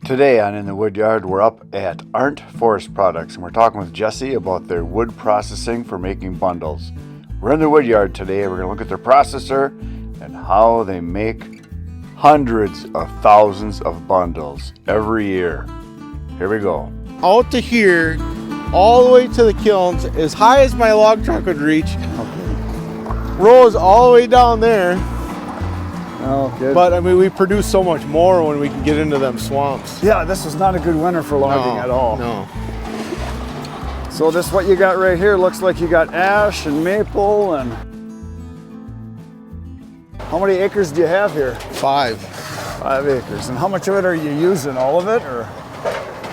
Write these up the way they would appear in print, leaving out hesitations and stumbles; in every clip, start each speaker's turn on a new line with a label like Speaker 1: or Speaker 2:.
Speaker 1: Today on In the Wood Yard, we're up at Arndt Forest Products, and we're talking with Jesse about their wood processing for making bundles. We're in the wood yard today. We're going to look at their processor and how they make hundreds of thousands of bundles every year. Here we go.
Speaker 2: Out to here, all the way to the kilns, as high as my log truck would reach. Rows all the way down there.
Speaker 3: Oh, good.
Speaker 2: But I mean, we produce so much more when we can get into them swamps.
Speaker 3: Yeah, this was not a good winter for logging at all.
Speaker 2: No.
Speaker 3: So this what you got right here looks like you got ash and maple and how many acres do you have here?
Speaker 2: 5.
Speaker 3: 5 acres. And how much of it are you using? All of it or?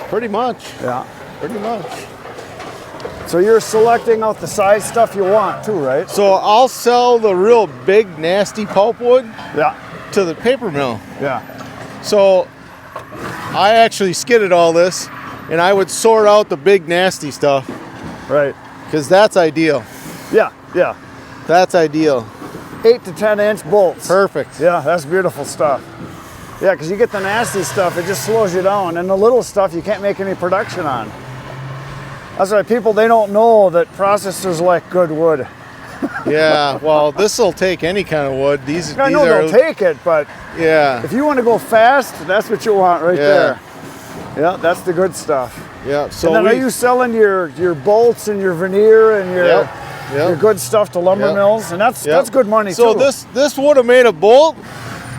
Speaker 2: Pretty much.
Speaker 3: Yeah.
Speaker 2: Pretty much.
Speaker 3: So you're selecting out the size stuff you want too, right?
Speaker 2: So I'll sell the real big, nasty pulpwood to the paper mill.
Speaker 3: Yeah.
Speaker 2: So I actually skidded all this, and I would sort out the big, nasty stuff.
Speaker 3: Right.
Speaker 2: Because that's ideal.
Speaker 3: Yeah, yeah.
Speaker 2: That's ideal.
Speaker 3: 8 to 10 inch bolts.
Speaker 2: Perfect.
Speaker 3: Yeah, that's beautiful stuff. Yeah, because you get the nasty stuff, it just slows you down. And the little stuff you can't make any production on. That's why people, they don't know that processors like good wood.
Speaker 2: Yeah, well, this will take any kind of wood.
Speaker 3: I know they'll take it, but
Speaker 2: yeah,
Speaker 3: if you want to go fast, that's what you want right there. Yeah, that's the good stuff.
Speaker 2: Yeah. So
Speaker 3: and then are you selling your bolts and your veneer and your good stuff to lumber mills? And that's good money too.
Speaker 2: So this would have made a bolt,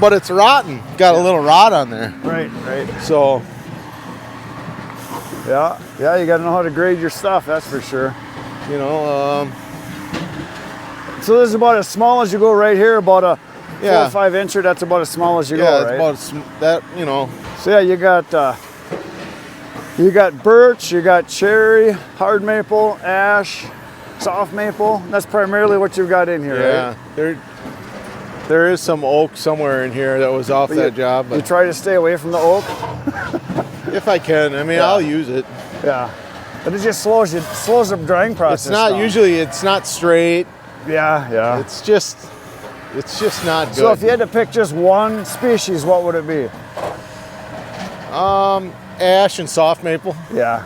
Speaker 2: but it's rotten. Got a little rot on there.
Speaker 3: Right, right.
Speaker 2: So
Speaker 3: yeah, you got to know how to grade your stuff. That's for sure.
Speaker 2: You know.
Speaker 3: So this is about as small as you go right here. About a 4 or 5 incher. That's about as small as you go, right?
Speaker 2: Yeah, it's about that. You know.
Speaker 3: So yeah, you got birch, you got cherry, hard maple, ash, soft maple. That's primarily what you've got in here, right?
Speaker 2: Yeah, there is some oak somewhere in here that was off that job. But
Speaker 3: you try to stay away from the oak?
Speaker 2: If I can. I mean, I'll use it.
Speaker 3: Yeah. But it just slows the drying process
Speaker 2: It's not
Speaker 3: down.
Speaker 2: usually, it's not straight.
Speaker 3: Yeah, yeah.
Speaker 2: It's just not good.
Speaker 3: So if you had to pick just one species, what would it be?
Speaker 2: Ash and soft maple.
Speaker 3: Yeah.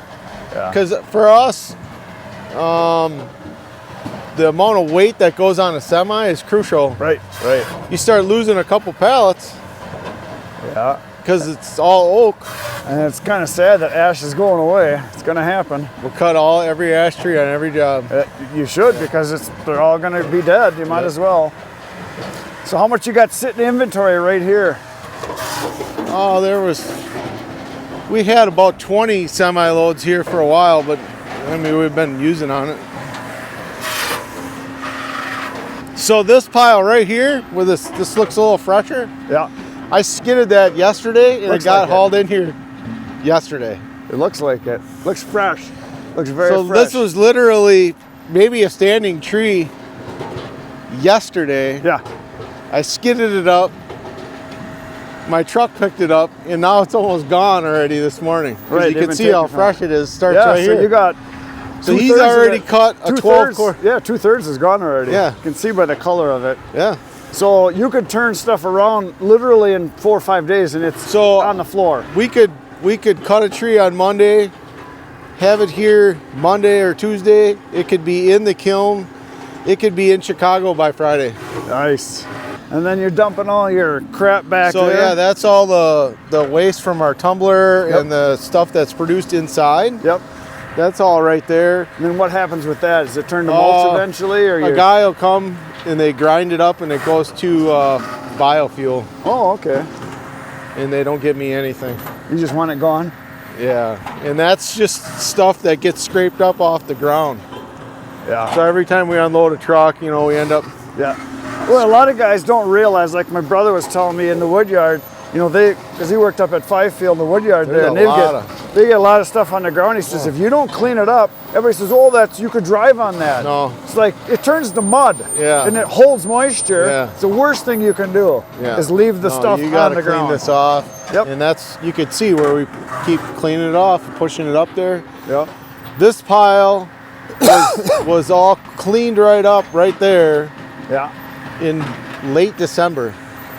Speaker 2: Because for us, the amount of weight that goes on a semi is crucial.
Speaker 3: Right.
Speaker 2: You start losing a couple pallets.
Speaker 3: Yeah.
Speaker 2: Because it's all oak.
Speaker 3: And it's kind of sad that ash is going away. It's going to happen.
Speaker 2: We'll cut every ash tree on every job.
Speaker 3: You should, because they're all going to be dead. You might as well. So how much you got sitting in inventory right here?
Speaker 2: Oh, we had about 20 semi-loads here for a while, but I mean, we've been using on it. So this pile right here, where this looks a little fresher.
Speaker 3: Yeah.
Speaker 2: I skidded that yesterday, and it got hauled in here yesterday.
Speaker 3: It looks like it. Looks fresh. Looks very fresh.
Speaker 2: So this was literally maybe a standing tree yesterday.
Speaker 3: Yeah.
Speaker 2: I skidded it up. My truck picked it up, and now it's almost gone already this morning.
Speaker 3: Right.
Speaker 2: You can see how fresh it is. Starts right
Speaker 3: so
Speaker 2: here.
Speaker 3: you got.
Speaker 2: So he's already cut a 12 cord.
Speaker 3: Yeah, 2/3 is gone already.
Speaker 2: Yeah.
Speaker 3: You can see by the color of it.
Speaker 2: Yeah.
Speaker 3: So you could turn stuff around literally in 4 or 5 days, and it's on the floor.
Speaker 2: We could cut a tree on Monday, have it here Monday or Tuesday. It could be in the kiln. It could be in Chicago by Friday.
Speaker 3: Nice. And then you're dumping all your crap back there.
Speaker 2: So yeah, that's all the waste from our tumbler and the stuff that's produced inside.
Speaker 3: Yep.
Speaker 2: That's all right there.
Speaker 3: And then what happens with that? Does it turn to mulch eventually? Or
Speaker 2: a guy will come and they grind it up and it goes to biofuel.
Speaker 3: Oh, okay.
Speaker 2: And they don't give me anything.
Speaker 3: You just want it gone?
Speaker 2: Yeah. And that's just stuff that gets scraped up off the ground.
Speaker 3: Yeah.
Speaker 2: So every time we unload a truck, we end up...
Speaker 3: Yeah. Well, a lot of guys don't realize, like my brother was telling me in the wood yard, because he worked up at Fifield in the wood yard there, and they get a lot of stuff on the ground. He says, if you don't clean it up, everybody says, you could drive on that.
Speaker 2: No.
Speaker 3: It's like, it turns to mud, and it holds moisture.
Speaker 2: Yeah.
Speaker 3: It's the worst thing you can do, is leave the stuff on the ground.
Speaker 2: You gotta clean this off.
Speaker 3: Yep.
Speaker 2: And you could see where we keep cleaning it off, pushing it up there.
Speaker 3: Yep.
Speaker 2: This pile was all cleaned right up right there.
Speaker 3: Yeah.
Speaker 2: In late December.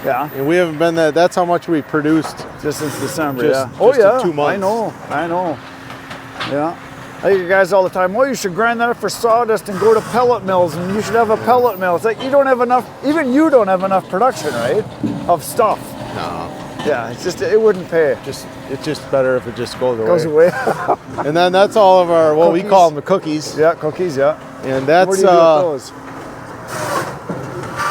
Speaker 3: Yeah.
Speaker 2: And we haven't been that. That's how much we produced.
Speaker 3: Just since December,
Speaker 2: Just-
Speaker 3: yeah. Oh,
Speaker 2: just in
Speaker 3: yeah.
Speaker 2: 2 months.
Speaker 3: I know. Yeah. I hear guys all the time, well, you should grind that up for sawdust and go to pellet mills, and you should have a pellet mill. It's like you don't have enough, even you don't have enough production, right? Of stuff.
Speaker 2: No.
Speaker 3: Yeah, it's just, it wouldn't pay.
Speaker 2: It's just better if it just goes away.
Speaker 3: Goes away.
Speaker 2: And then that's all of our, well, we
Speaker 3: Cookies.
Speaker 2: call them the cookies.
Speaker 3: Yeah, cookies, yeah.
Speaker 2: And that's,
Speaker 3: What do you do with those?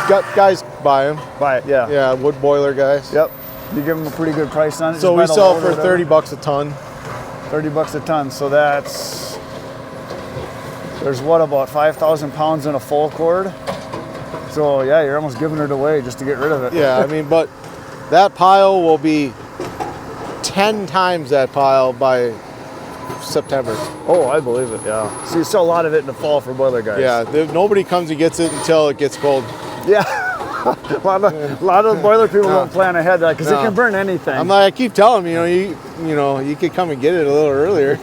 Speaker 2: got guys buy them.
Speaker 3: Buy it, yeah.
Speaker 2: Yeah, wood boiler guys.
Speaker 3: Yep. You give them a pretty good price on it.
Speaker 2: So
Speaker 3: just
Speaker 2: we
Speaker 3: by the
Speaker 2: sell
Speaker 3: load
Speaker 2: for
Speaker 3: or whatever.
Speaker 2: $30 a ton.
Speaker 3: 30 bucks a ton. So that's, there's what, about 5,000 pounds in a full cord? So yeah, you're almost giving it away just to get rid of it.
Speaker 2: Yeah, I mean, but that pile will be 10 times that pile by September.
Speaker 3: Oh, I believe it, yeah. So you sell a lot of it in the fall for boiler guys.
Speaker 2: Yeah, nobody comes and gets it until it gets cold.
Speaker 3: Yeah. a lot of the boiler people don't plan ahead because
Speaker 2: No.
Speaker 3: it can burn anything.
Speaker 2: I'm like, I keep telling them, you could come and get it a little earlier.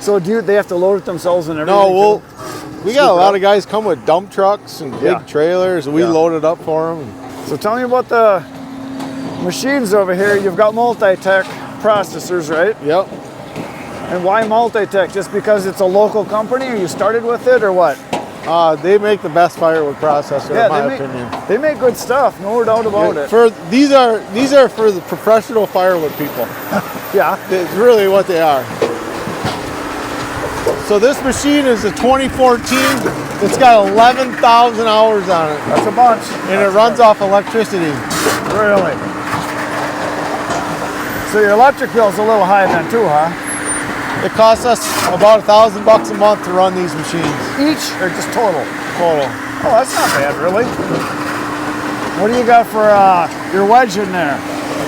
Speaker 3: So they have to load it themselves and everything?
Speaker 2: No, we got a lot
Speaker 3: up?
Speaker 2: of guys come with dump trucks and big
Speaker 3: Yeah.
Speaker 2: trailers, and we
Speaker 3: Yeah.
Speaker 2: load it up for them.
Speaker 3: So tell me about the machines over here. You've got multi-tech processors, right?
Speaker 2: Yep.
Speaker 3: And why multi-tech? Just because it's a local company, or you started with it, or what?
Speaker 2: They make the best firewood processor, in my opinion.
Speaker 3: They make good stuff, no doubt about it.
Speaker 2: These are for the professional firewood people.
Speaker 3: Yeah.
Speaker 2: It's really what they are. So this machine is a 2014. It's got 11,000 hours on it,
Speaker 3: That's a bunch.
Speaker 2: and it runs off electricity.
Speaker 3: Really? So your electric bill's a little high then too, huh?
Speaker 2: It costs us about $1,000 a month to run these machines.
Speaker 3: Each or just total?
Speaker 2: Total.
Speaker 3: Oh, that's not bad, really. What do you got for your wedge in there?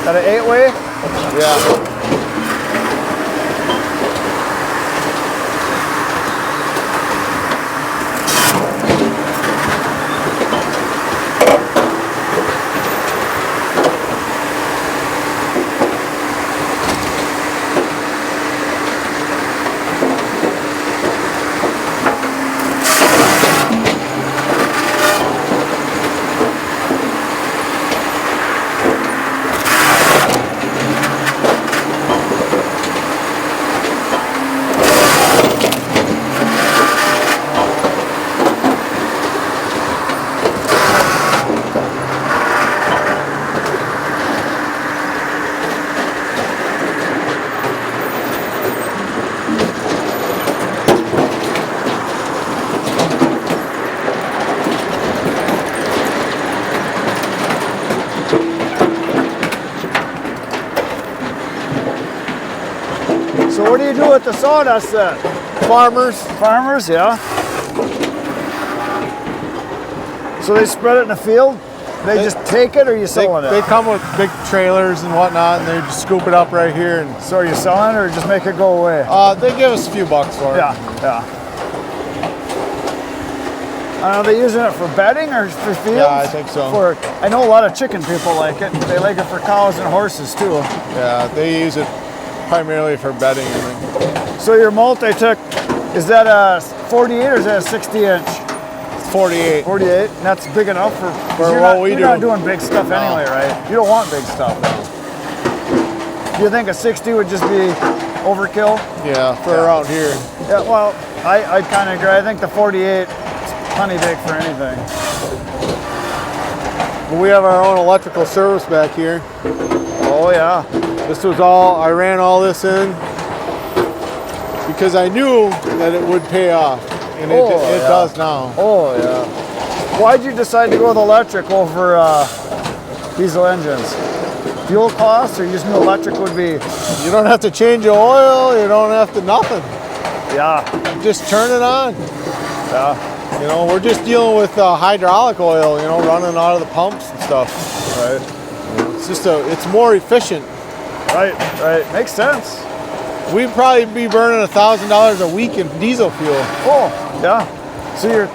Speaker 3: Got an 8-way?
Speaker 2: Yeah.
Speaker 3: So what do you do with the sawdust then?
Speaker 2: Farmers.
Speaker 3: Farmers, yeah. So they spread it in the field? They just take it, or you selling
Speaker 2: They
Speaker 3: it?
Speaker 2: come with big trailers and whatnot, and they just scoop it up right here. And
Speaker 3: So are you selling it, or just make it go away?
Speaker 2: they give us a few bucks for it.
Speaker 3: Yeah. Are they using it for bedding or for fields?
Speaker 2: Yeah, I think so.
Speaker 3: I know a lot of chicken people like it. They like it for cows and horses too.
Speaker 2: Yeah, they use it primarily for bedding. I think.
Speaker 3: So your multi-tech, is that a 48 or is that a 60 inch?
Speaker 2: It's 48.
Speaker 3: 48, and that's big enough for
Speaker 2: For what we
Speaker 3: you're
Speaker 2: do.
Speaker 3: not doing big stuff
Speaker 2: No.
Speaker 3: anyway, right? You don't want big stuff. Do you think a 60 would just be overkill?
Speaker 2: Yeah, for around here.
Speaker 3: Yeah, well, I kind of agree. I think the 48 is plenty big for anything.
Speaker 2: But we have our own electrical service back here.
Speaker 3: Oh yeah.
Speaker 2: This was all, I ran all this in because I knew that it would pay off, and it
Speaker 3: yeah.
Speaker 2: does now.
Speaker 3: Oh yeah. Why'd you decide to go with electric over diesel engines? Fuel costs, or you just knew electric would be?
Speaker 2: You don't have to change the oil, you don't have to nothing.
Speaker 3: Yeah.
Speaker 2: Just turn it on.
Speaker 3: Yeah.
Speaker 2: You know, we're just dealing with hydraulic oil, running out of the pumps and stuff.
Speaker 3: Right.
Speaker 2: It's more efficient.
Speaker 3: Right. Makes sense.
Speaker 2: We'd probably be burning $1,000 a week in diesel fuel.
Speaker 3: Oh, yeah. So your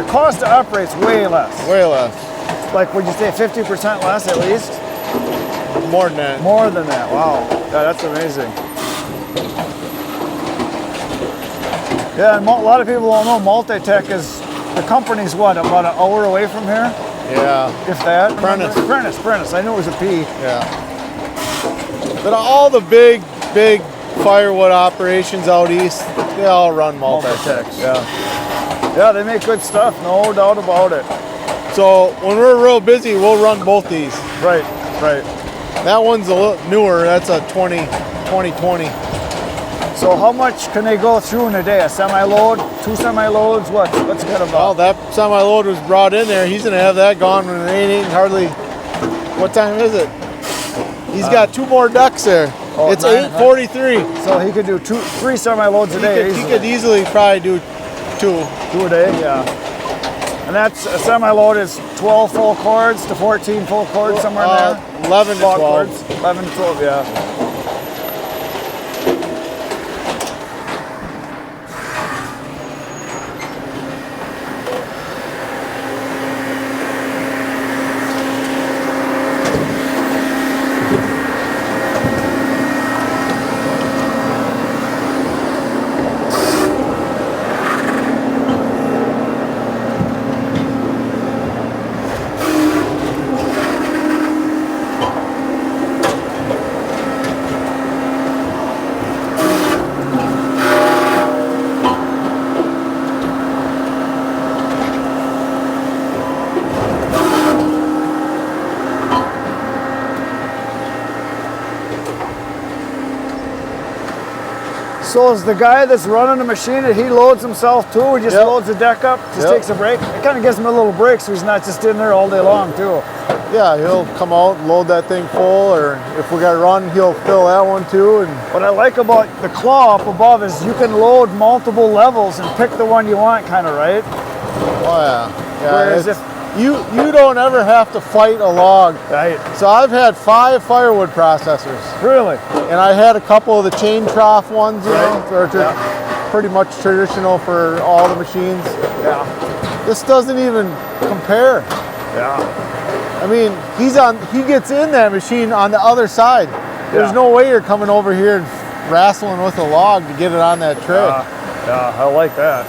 Speaker 3: cost to operate's way less.
Speaker 2: Way less.
Speaker 3: Like, would you say 50% less at least?
Speaker 2: More than that.
Speaker 3: More than that. Wow. Yeah, that's amazing. Yeah, and a lot of people don't know multi-tech is, the company's what, about an hour away from here?
Speaker 2: Yeah.
Speaker 3: If that.
Speaker 2: Prentice.
Speaker 3: Prentice. I knew it was a P.
Speaker 2: Yeah. But all the big firewood operations out east, they all run Multitex.
Speaker 3: Yeah. Yeah, they make good stuff, no doubt about it.
Speaker 2: So when we're real busy, we'll run both these.
Speaker 3: Right.
Speaker 2: That one's a little newer. That's a 2020.
Speaker 3: So how much can they go through in a day? A semi-load, 2 semi-loads? What's good about?
Speaker 2: Well, that semi-load was brought in there. He's gonna have that gone when it ain't hardly. What time is it? He's got 2 more ducks there.
Speaker 3: Oh,
Speaker 2: It's
Speaker 3: 8:43.
Speaker 2: 8:43.
Speaker 3: So he could do 3 semi-loads a day.
Speaker 2: He could easily probably do 2.
Speaker 3: 2 a day, yeah. And that's a semi-load is 12 full cords to 14 full cords, somewhere in there.
Speaker 2: 11 to 12.
Speaker 3: Cords, 11 to 12, yeah. So is the guy that's running the machine, he loads himself too? He just loads the deck up, just takes a break? It kind of gives him a little break so he's not just in there all day long too.
Speaker 2: Yeah, he'll come out and load that thing full, or if we got to run, he'll fill that one too. And
Speaker 3: what I like about the claw up above is you can load multiple levels and pick the one you want, kind of, right?
Speaker 2: Oh yeah.
Speaker 3: Whereas if
Speaker 2: you don't ever have to fight a log.
Speaker 3: Right.
Speaker 2: So I've had 5 firewood processors.
Speaker 3: Really?
Speaker 2: And I had a couple of the chain trough ones, you know, that are pretty much traditional for all the machines.
Speaker 3: Yeah.
Speaker 2: This doesn't even compare.
Speaker 3: Yeah.
Speaker 2: I mean, he gets in that machine on the other side. There's no way you're coming over here and wrestling with a log to get it on that tray.
Speaker 3: Yeah, I like that.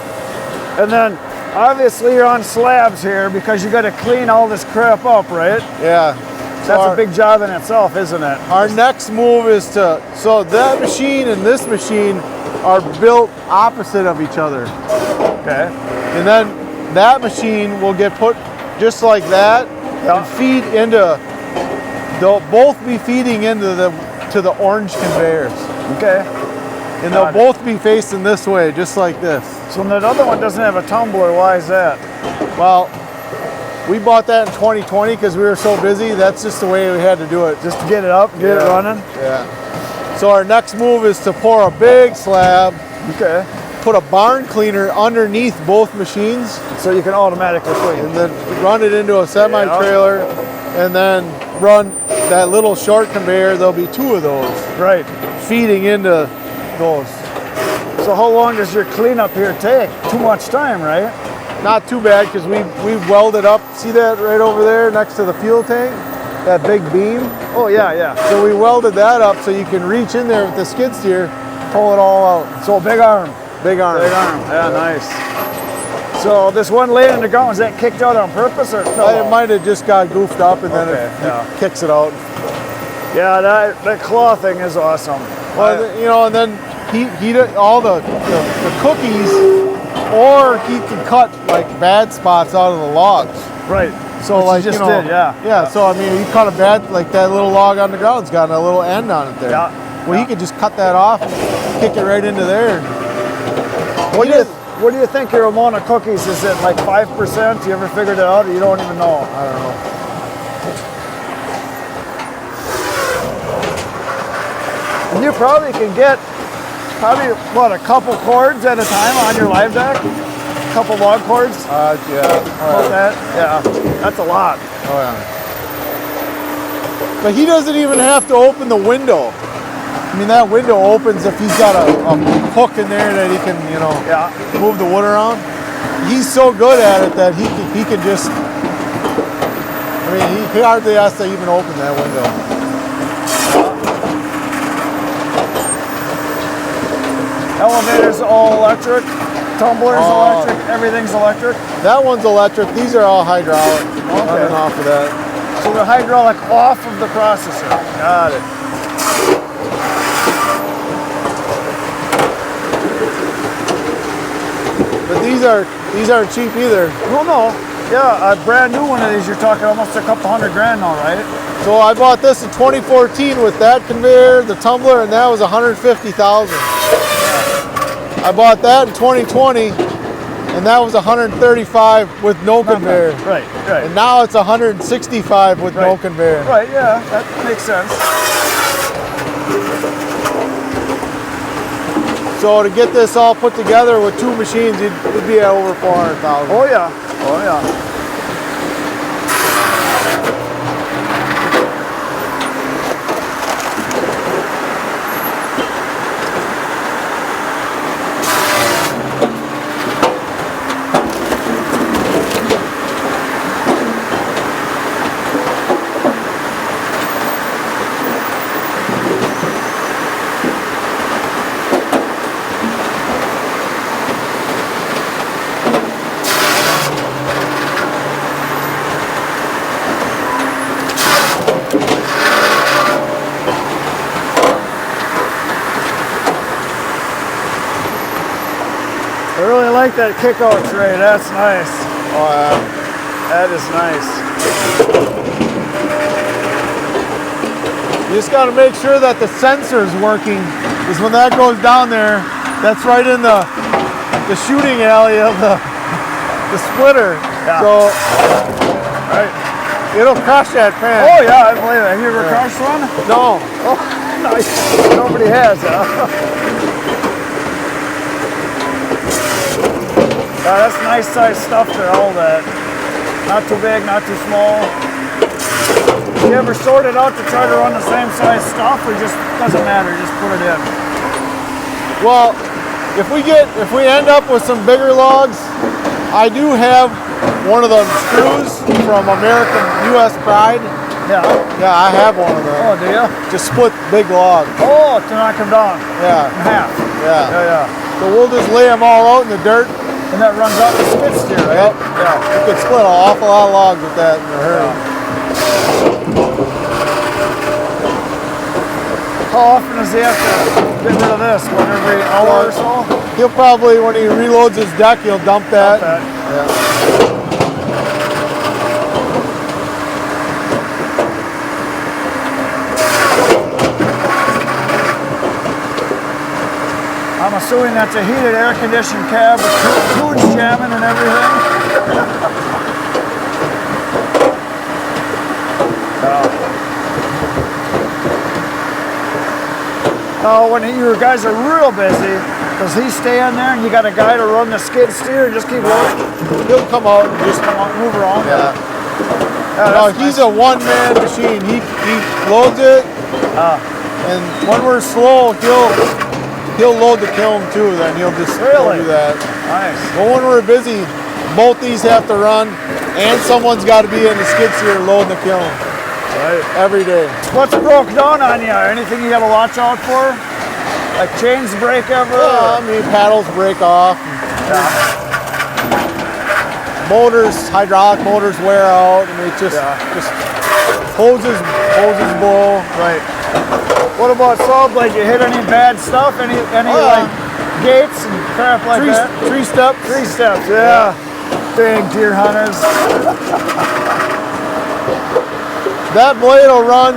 Speaker 3: And then obviously you're on slabs here because you got to clean all this crap up, right?
Speaker 2: Yeah.
Speaker 3: That's a big job in itself, isn't it?
Speaker 2: Our next move is so that machine and this machine are built opposite of each other.
Speaker 3: Okay.
Speaker 2: And then that machine will get put just like that and feed into, they'll both be feeding into the orange conveyors.
Speaker 3: Okay.
Speaker 2: And they'll both be facing this way, just like this.
Speaker 3: So that other one doesn't have a tumbler, why is that?
Speaker 2: Well, we bought that in 2020 because we were so busy. That's just the way we had to do it.
Speaker 3: Just to get it up, get it running?
Speaker 2: Yeah. So our next move is to pour a big slab.
Speaker 3: Okay.
Speaker 2: Put a barn cleaner underneath both machines.
Speaker 3: So you can automatically clean.
Speaker 2: And then run it into a semi-trailer and then run that little short conveyor. There'll be 2 of those.
Speaker 3: Right.
Speaker 2: Feeding into those.
Speaker 3: So how long does your cleanup here take? Too much time, right?
Speaker 2: Not too bad because we welded up. See that right over there next to the fuel tank? That big beam?
Speaker 3: Oh yeah.
Speaker 2: So we welded that up so you can reach in there with the skid steer, pull it all out.
Speaker 3: So big arm.
Speaker 2: Big arm.
Speaker 3: Big arm. Yeah, nice. So this one laying in the ground, was that kicked out on purpose or it fell
Speaker 2: It
Speaker 3: out?
Speaker 2: might have just got goofed up and then it kicks it out.
Speaker 3: Yeah, that claw thing is awesome.
Speaker 2: Well, you know, and then he all the cookies, or he can cut like bad spots out of the logs.
Speaker 3: Right.
Speaker 2: So
Speaker 3: which
Speaker 2: like
Speaker 3: you just
Speaker 2: you know,
Speaker 3: did, yeah.
Speaker 2: So I mean, he cut a bad like that little log on the ground's got a little end on it there.
Speaker 3: Yeah.
Speaker 2: Well, he could just cut that off and kick it right into there.
Speaker 3: What do you think your amount of cookies is? It like 5%? You ever figured it out, or you don't even know?
Speaker 2: I don't know.
Speaker 3: And you probably can get a couple cords at a time on your live deck? A couple log cords?
Speaker 2: Yeah.
Speaker 3: That's a lot.
Speaker 2: Oh yeah. But he doesn't even have to open the window. I mean, that window opens if he's got a hook in there that he can, you know, move the wood around. He's so good at it that he can just, I mean, he hardly has to even open that window.
Speaker 3: Elevator's all electric. Tumbler's electric. Everything's electric.
Speaker 2: That one's electric. These are all hydraulic. Running off of that.
Speaker 3: So the hydraulic off of the processor.
Speaker 2: Got it. But these aren't cheap either.
Speaker 3: No. Yeah, a brand new one of these, you're talking almost a couple $100,000 now, right?
Speaker 2: So I bought this in 2014 with that conveyor, the tumbler, and that was $150,000. I bought that in 2020, and that was $135,000 with no conveyor.
Speaker 3: Right.
Speaker 2: And now it's $165,000 with no conveyor.
Speaker 3: Right, yeah, that makes sense.
Speaker 2: So to get this all put together with two machines, it'd be at over $400,000.
Speaker 3: Oh yeah. I really like that kick-out tray. That's nice.
Speaker 2: Oh yeah.
Speaker 3: That is nice.
Speaker 2: You just got to make sure that the sensor's working, because when that goes down there, that's right in the shooting alley of the splitter.
Speaker 3: Yeah.
Speaker 2: So it'll crush that pan.
Speaker 3: Oh yeah, I believe it. Have you ever crushed one?
Speaker 2: No.
Speaker 3: Oh, nice. Nobody has, huh? Yeah, that's nice size stuff there, all that. Not too big, not too small. You ever sort it out to try to run the same size stuff, or just doesn't matter, just put it in?
Speaker 2: Well, if we end up with some bigger logs, I do have one of the screws from American US Pride.
Speaker 3: Yeah.
Speaker 2: Yeah, I have one of them.
Speaker 3: Oh, do you?
Speaker 2: To split big logs.
Speaker 3: Oh, to knock them down
Speaker 2: Yeah.
Speaker 3: in half.
Speaker 2: Yeah.
Speaker 3: Yeah.
Speaker 2: So we'll just lay them all out in the dirt.
Speaker 3: And that runs out the skid steer, right?
Speaker 2: Yep. Yeah. You could split an awful lot of logs with that in a hurry.
Speaker 3: How often does he have to get rid of this? What, every hour or so?
Speaker 2: He'll probably, when he reloads his deck, he'll dump that. Yeah.
Speaker 3: I'm assuming that's a heated air-conditioned cab with tunes jamming and everything. Now, when you guys are real busy, does he stay in there and you got a guy to run the skid steer and just keep rolling?
Speaker 2: He'll come out and just
Speaker 3: Move around?
Speaker 2: Yeah.
Speaker 3: Yeah,
Speaker 2: He's a one-man machine. He loads it, and when we're slow, he'll load the kiln too. Then he'll just do that.
Speaker 3: Nice.
Speaker 2: But when we're busy, both these have to run, and someone's got to be in the skid steer loading the kiln.
Speaker 3: Right.
Speaker 2: Every day.
Speaker 3: What's broke down on you? Anything you got to watch out for? Like chains break ever?
Speaker 2: I mean, paddles break off. Motors, hydraulic motors wear out. I mean, just hoses blow.
Speaker 3: Right. What about saw blade? You hit any bad stuff? Any like gates and crap like that?
Speaker 2: Tree steps.
Speaker 3: Tree steps, yeah. Big deer hunters.
Speaker 2: That blade will run.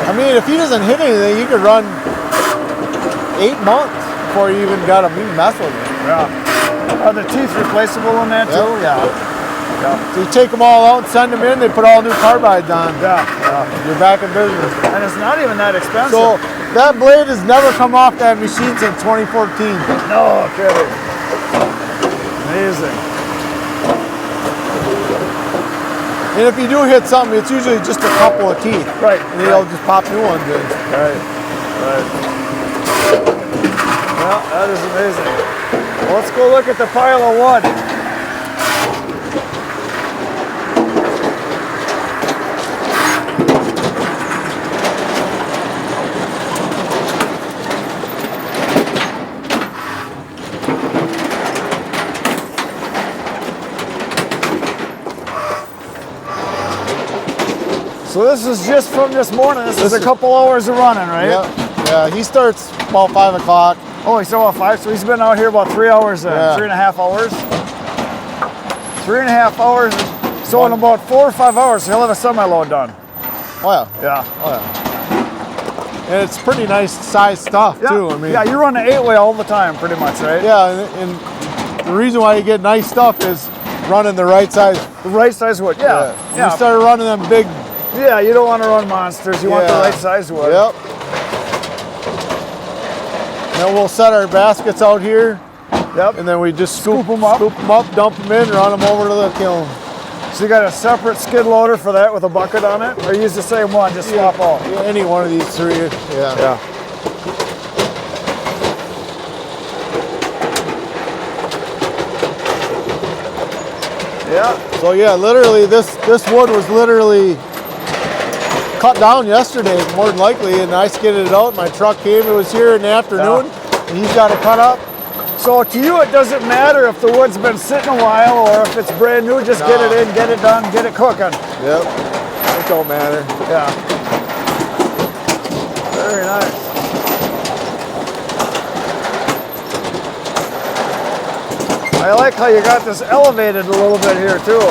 Speaker 2: I mean, if he doesn't hit anything, he could run 8 months before you even got to mess with it.
Speaker 3: Yeah. Are the teeth replaceable in that too?
Speaker 2: Yeah. So you take them all out and send them in. They put all new carbides on.
Speaker 3: Yeah.
Speaker 2: You're back in business.
Speaker 3: And it's not even that expensive.
Speaker 2: So that blade has never come off that machine since 2014.
Speaker 3: No kidding. Amazing.
Speaker 2: And if you do hit something, it's usually just a couple of teeth.
Speaker 3: Right.
Speaker 2: And they'll just pop new ones in.
Speaker 3: Right. Well, that is amazing. Well, let's go look at the pile of wood. So this is just from this morning. This is a couple hours of running, right?
Speaker 2: Yeah, he starts about 5 o'clock.
Speaker 3: Oh, he's about 5, so he's been out here about 3 hours then, 3.5 hours. 3.5 hours, so in about 4 or 5 hours, he'll have a semi-load done.
Speaker 2: Oh yeah.
Speaker 3: Yeah.
Speaker 2: Oh yeah. And it's pretty nice size stuff too. I mean,
Speaker 3: yeah, you run the 8-way all the time, pretty much, right?
Speaker 2: Yeah, and the reason why you get nice stuff is running the right size.
Speaker 3: The right size wood, yeah.
Speaker 2: You start running them big.
Speaker 3: Yeah, you don't want to run monsters. You want the right size wood.
Speaker 2: Yep. Then we'll set our baskets out here.
Speaker 3: Yep.
Speaker 2: And then we just scoop them
Speaker 3: up,
Speaker 2: dump them in, run them over to the kiln.
Speaker 3: So you got a separate skid loader for that with a bucket on it, or you use the same one, just swap out?
Speaker 2: Yeah, any one of these three. Yeah.
Speaker 3: Yeah.
Speaker 2: So yeah, literally this wood was literally cut down yesterday, more than likely, and I skidded it out. My truck came, it was here in the afternoon, and he's got it cut up.
Speaker 3: So to you, it doesn't matter if the wood's been sitting a while or if it's brand new, just get it in, get it done, get it cooking.
Speaker 2: Yep, it don't matter.
Speaker 3: Yeah. Very nice. I like how you got this elevated a little bit here too.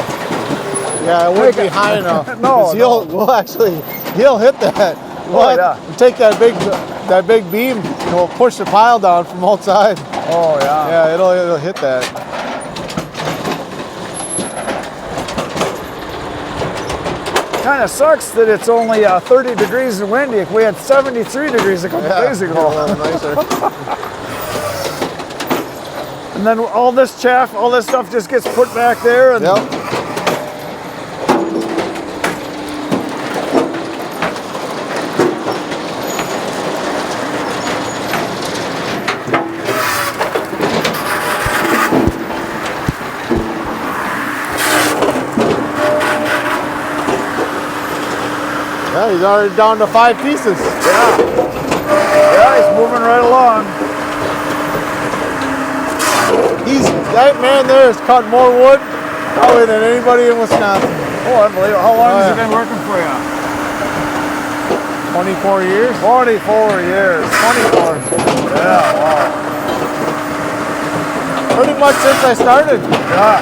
Speaker 2: Yeah, it wouldn't be high enough.
Speaker 3: No.
Speaker 2: He'll hit that. We'll take that big beam and we'll push the pile down from outside.
Speaker 3: Oh yeah.
Speaker 2: Yeah, it'll hit that.
Speaker 3: Kind of sucks that it's only 30 degrees and windy. If we had 73 degrees a couple days ago.
Speaker 2: A little nicer.
Speaker 3: And then all this chaff, all this stuff just gets put back there. And
Speaker 2: yeah, he's already down to 5 pieces.
Speaker 3: Yeah, he's moving right along.
Speaker 2: That man there has cut more wood probably than anybody in Wisconsin.
Speaker 3: Oh, unbelievable. How long has he been working for you?
Speaker 2: 24 years.
Speaker 3: 24 years.
Speaker 2: 24.
Speaker 3: Yeah, wow.
Speaker 2: Pretty much since I started.
Speaker 3: Yeah.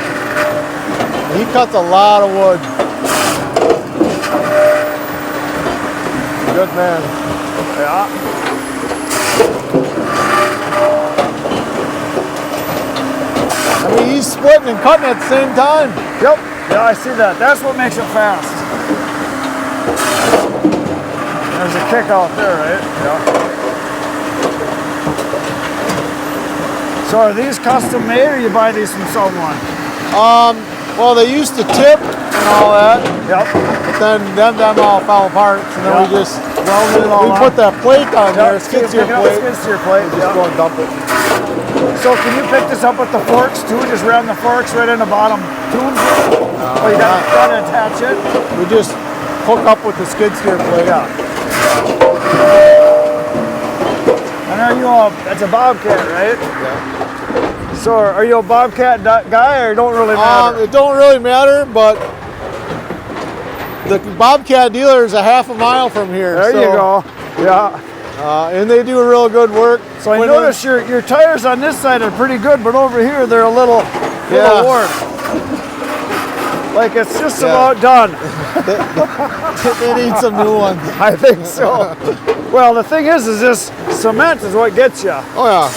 Speaker 2: He cuts a lot of wood. Good man.
Speaker 3: Yeah.
Speaker 2: I mean, he's splitting and cutting at the same time.
Speaker 3: Yep. Yeah, I see that. That's what makes it fast. There's a kick out there, right? Yeah. So are these custom made or you buy these from someone?
Speaker 2: Well, they used to tip and all that.
Speaker 3: Yep.
Speaker 2: But then them all fell apart. So then we just
Speaker 3: welded it all
Speaker 2: put that plate on there, skid steer plate.
Speaker 3: Skid steer plate.
Speaker 2: Just go and dump it.
Speaker 3: So can you pick this up with the forks too? Just ram the forks right in the bottom tubes? Oh, you got to attach it?
Speaker 2: We just hook up with the skid steer plate.
Speaker 3: Yeah. And are you that's a Bobcat, right?
Speaker 2: Yeah.
Speaker 3: So are you a Bobcat guy or it don't really matter?
Speaker 2: It don't really matter, but the Bobcat dealer is a half a mile from here.
Speaker 3: There you go. Yeah.
Speaker 2: And they do real good work.
Speaker 3: So I notice your tires on this side are pretty good, but over here they're a little worn. Like it's just about done.
Speaker 2: They need some new ones.
Speaker 3: I think so. Well, the thing is this cement is what gets you.
Speaker 2: Oh yeah.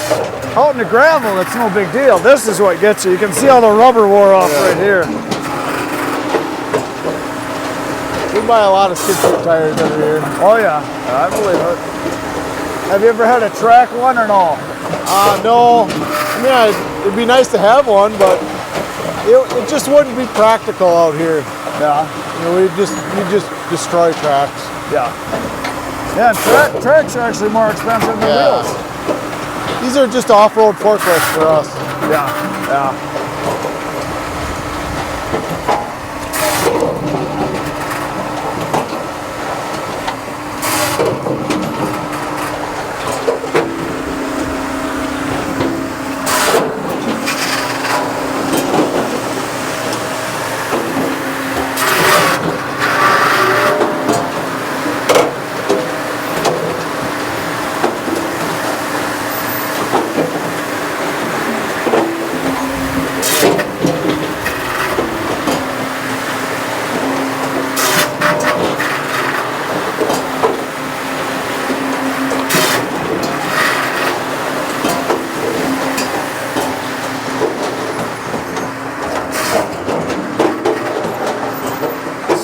Speaker 3: Out in the gravel, it's no big deal. This is what gets you. You can see all the rubber wore off right here.
Speaker 2: We buy a lot of skid steer tires over here.
Speaker 3: Oh yeah, I believe it. Have you ever had a track one or no?
Speaker 2: No. I mean, it'd be nice to have one, but it just wouldn't be practical out here.
Speaker 3: Yeah.
Speaker 2: You know, we just destroy tracks.
Speaker 3: Yeah. Yeah, tracks are actually more expensive than wheels.
Speaker 2: These are just off-road forklifts for us.
Speaker 3: Yeah. Yeah.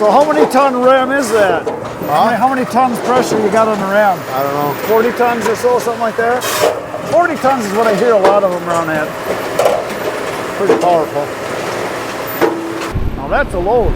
Speaker 3: So how many ton ram is that? How many tons pressure you got on the ram?
Speaker 2: I don't know.
Speaker 3: 40 tons or so, something like that? 40 tons is what I hear a lot of them around at.
Speaker 2: Pretty powerful.
Speaker 3: Now that's a load.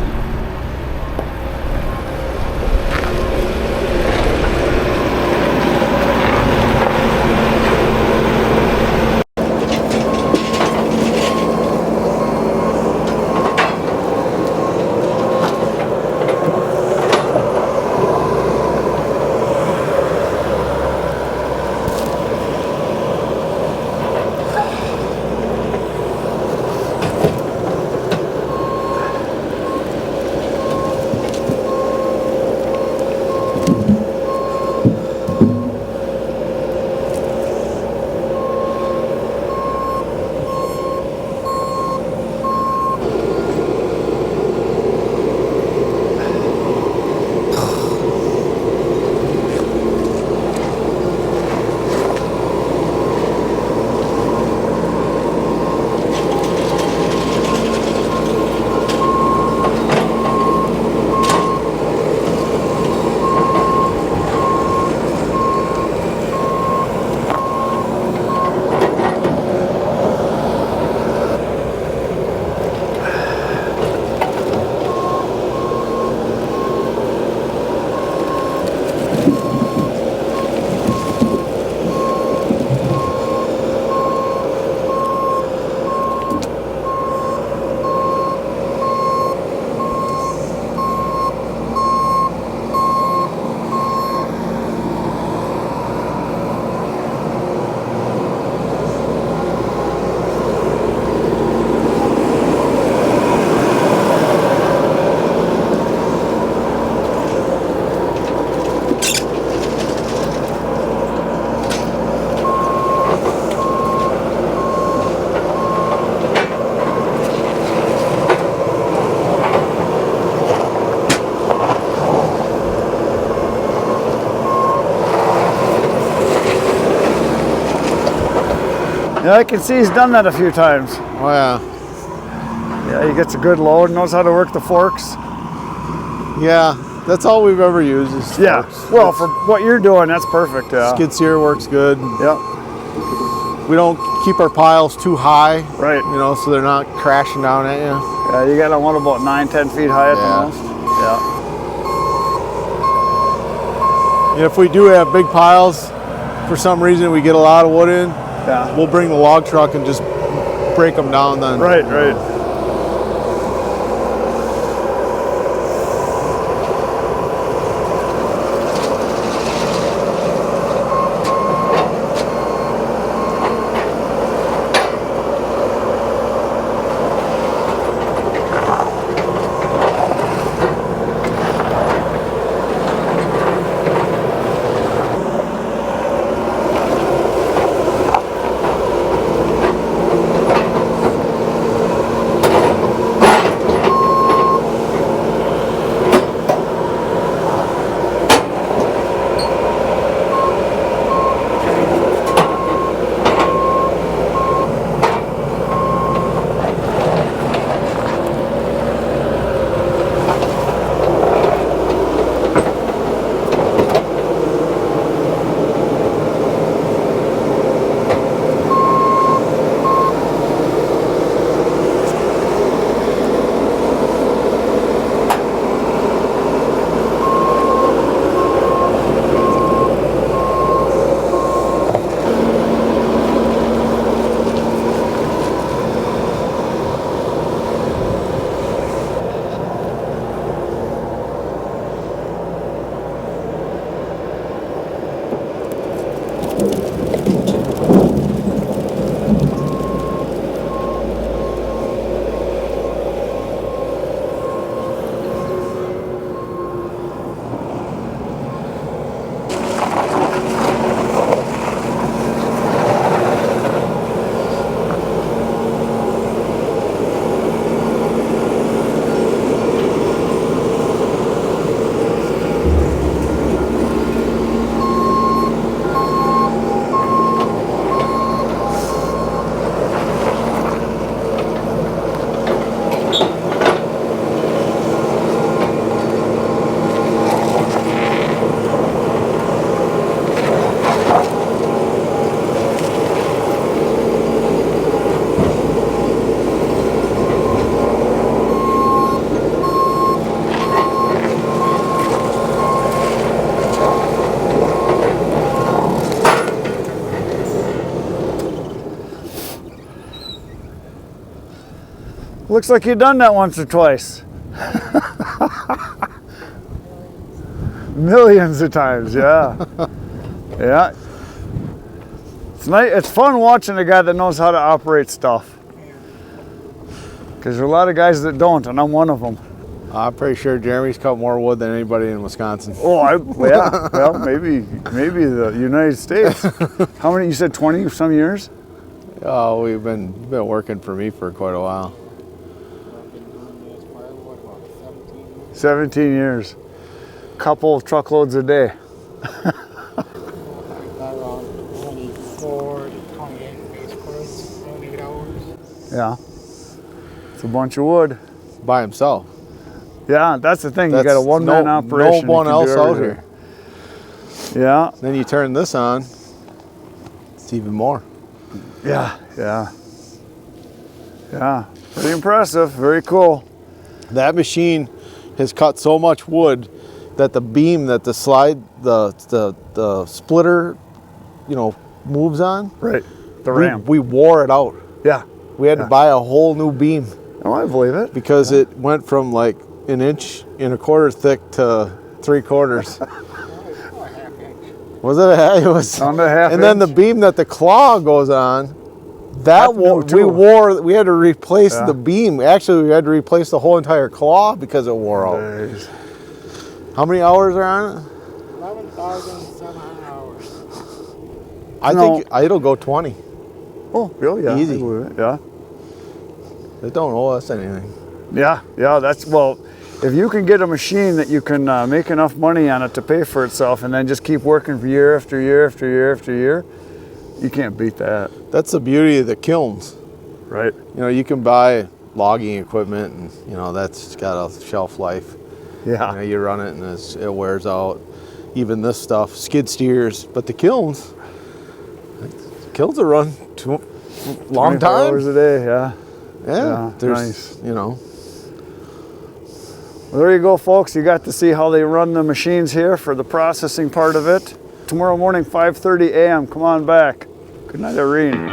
Speaker 3: Yeah, I can see he's done that a few times.
Speaker 2: Oh yeah.
Speaker 3: Yeah, he gets a good load, knows how to work the forks.
Speaker 2: Yeah, that's all we've ever used is forks.
Speaker 3: Yeah, well, for what you're doing, that's perfect. Yeah.
Speaker 2: Skid steer works good.
Speaker 3: Yep.
Speaker 2: We don't keep our piles too high.
Speaker 3: Right.
Speaker 2: You know, so they're not crashing down at you.
Speaker 3: Yeah, you got one about 9-10 feet high at the
Speaker 2: Yeah.
Speaker 3: most. Yeah.
Speaker 2: And if we do have big piles, for some reason we get a lot of wood in,
Speaker 3: Yeah.
Speaker 2: we'll bring the log truck and just break them down then.
Speaker 3: Right, right. Looks like you've done that once or twice. Millions of times, yeah. Yeah. It's nice. It's fun watching a guy that knows how to operate stuff. Because there are a lot of guys that don't, and I'm one of them.
Speaker 2: I'm pretty sure Jeremy's cut more wood than anybody in Wisconsin.
Speaker 3: Oh, yeah. Well, maybe the United States. How many? You said 20 some years?
Speaker 2: Oh, we've been working for me for quite a while.
Speaker 3: 17 years. Couple of truckloads a day.
Speaker 4: Around 24 to 28 base course, around 8 hours.
Speaker 3: Yeah. It's a bunch of wood.
Speaker 2: By himself.
Speaker 3: Yeah, that's the thing. You got a one-man operation.
Speaker 2: No one else out here.
Speaker 3: Yeah.
Speaker 2: Then you turn this on, it's even more.
Speaker 3: Yeah. Pretty impressive. Very cool.
Speaker 2: That machine has cut so much wood that the beam that the splitter, moves on.
Speaker 3: Right. The ram.
Speaker 2: We wore it out.
Speaker 3: Yeah.
Speaker 2: We had to buy a whole new beam.
Speaker 3: Oh, I believe it.
Speaker 2: Because it went from like 1 1/4 inch thick to 3/4. Was it a half? It was
Speaker 3: on the half.
Speaker 2: And then the beam that the claw goes on, we had to replace the beam. Actually, we had to replace the whole entire claw because it wore out.
Speaker 3: Nice.
Speaker 2: How many hours are on it?
Speaker 4: 11,700 hours.
Speaker 2: I think it'll go 20.
Speaker 3: Oh, really? Yeah.
Speaker 2: Easy.
Speaker 3: I believe it. Yeah.
Speaker 2: They don't owe us anything.
Speaker 3: Yeah. If you can get a machine that you can make enough money on it to pay for itself and then just keep working for year after year after year after year, you can't beat that.
Speaker 2: That's the beauty of the kilns.
Speaker 3: Right.
Speaker 2: You can buy logging equipment and, that's got a shelf life.
Speaker 3: Yeah.
Speaker 2: You run it and it wears out. Even this stuff, skid steers, but the kilns will run long time.
Speaker 3: Hours a day, yeah.
Speaker 2: Yeah,
Speaker 3: nice.
Speaker 2: Well,
Speaker 3: there you go, folks. You got to see how they run the machines here for the processing part of it. Tomorrow morning, 5:30 a.m. Come on back. Good night, Irene.